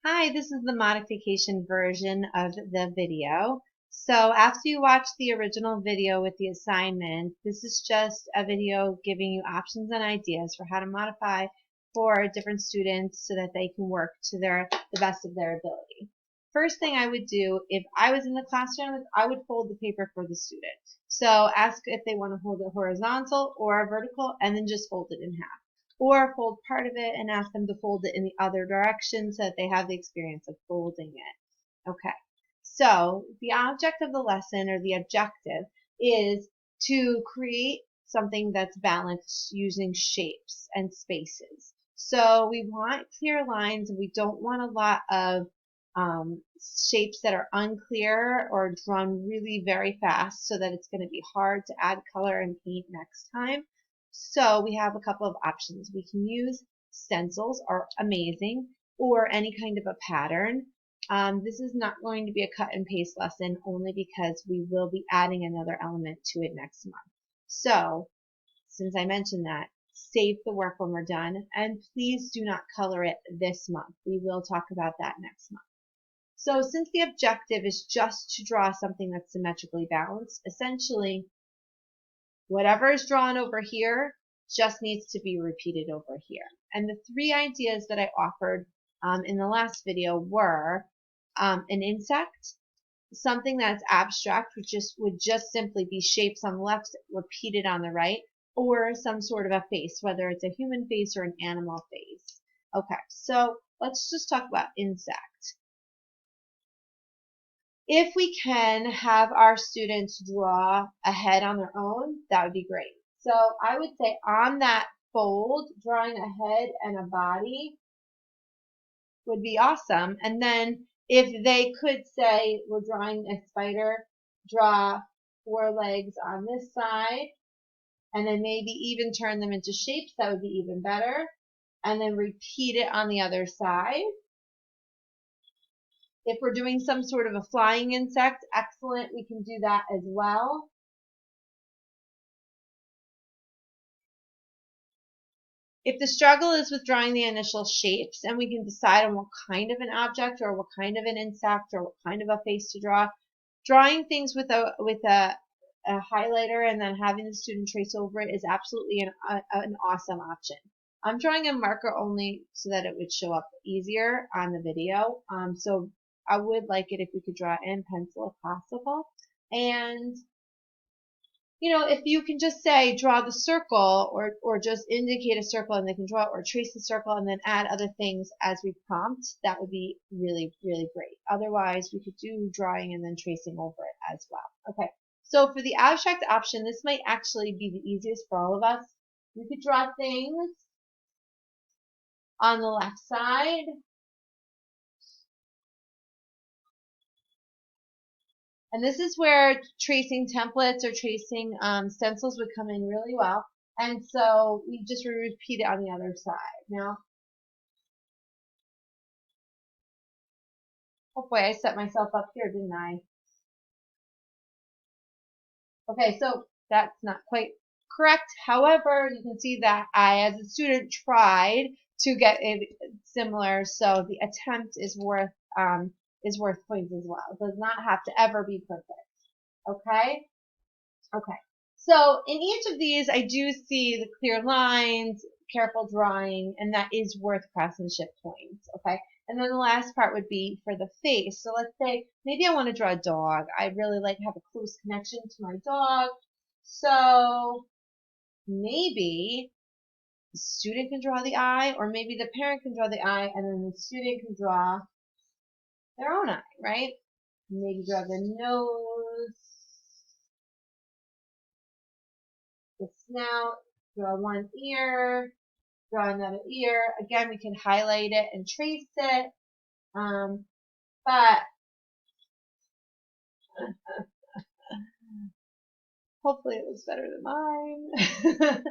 Hi, this is the modification version of the video. So after you watch the original video with the assignment, this is just a video giving you options and ideas for how to modify for different students so that they can work to the best of their ability. First thing I would do if I was in the classroom is I would fold the paper for the student. So ask if they want to hold it horizontal or vertical and then just fold it in half. Or fold part of it and ask them to fold it in the other direction so that they have the experience of folding it. Okay, so the object of the lesson or the objective is to create something that's balanced using shapes and spaces. So we want clear lines and we don't want a lot of shapes that are unclear or drawn really very fast so that it's going to be hard to add color and paint next time. So we have a couple of options. We can use stencils, are amazing, or any kind of a pattern. This is not going to be a cut and paste lesson only because we will be adding another element to it next month. So since I mentioned that, save the work when we're done and please do not color it this month. We will talk about that next month. So since the objective is just to draw something that's symmetrically balanced, essentially whatever is drawn over here just needs to be repeated over here. And the three ideas that I offered in the last video were an insect, something that's abstract, which would just simply be shapes on the left repeated on the right, or some sort of a face, whether it's a human face or an animal face. Okay, so let's just talk about insect. If we can have our students draw a head on their own, that would be great. So I would say on that fold, drawing a head and a body would be awesome. And then if they could say, we're drawing a spider, draw 4 legs on this side, and then maybe even turn them into shapes, that would be even better. And then repeat it on the other side. If we're doing some sort of a flying insect, excellent, we can do that as well. If the struggle is with drawing the initial shapes and we can decide on what kind of an object or what kind of an insect or what kind of a face to draw, drawing things with a highlighter and then having the student trace over it is absolutely an awesome option. I'm drawing a marker only so that it would show up easier on the video. So I would like it if we could draw in pencil if possible. And if you can just say draw the circle or just indicate a circle and they can draw it, or trace the circle and then add other things as we prompt, that would be really, really great. Otherwise, we could do drawing and then tracing over it as well. Okay, so for the abstract option, this might actually be the easiest for all of us. We could draw things on the left side. And this is where tracing templates or tracing stencils would come in really well. And so we just repeat it on the other side. Now, oh boy, I set myself up here, didn't I? Okay, so that's not quite correct. However, you can see that I, as a student, tried to get it similar, so the attempt is worth points as well. It does not have to ever be perfect. Okay? Okay. So in each of these, I do see the clear lines, careful drawing, and that is worth craftsmanship points. Okay. And then the last part would be for the face. So let's say maybe I want to draw a dog. I really like to have a close connection to my dog. So maybe the student can draw the eye, or maybe the parent can draw the eye, and then the student can draw their own eye, right? Maybe draw the nose, the snout, draw one ear, draw another ear. Again, we can highlight it and trace it, but hopefully it was better than mine.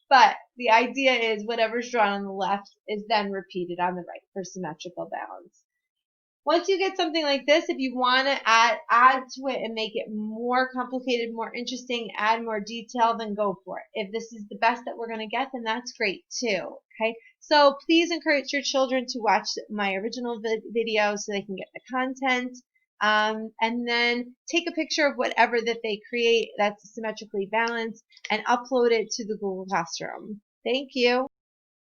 But the idea is whatever's drawn on the left is then repeated on the right for symmetrical balance. Once you get something like this, if you want to add to it and make it more complicated, more interesting, add more detail, then go for it. If this is the best that we're going to get, then that's great too. Okay, so please encourage your children to watch my original video so they can get the content. And then take a picture of whatever that they create that's symmetrically balanced and upload it to the Google Classroom. Thank you.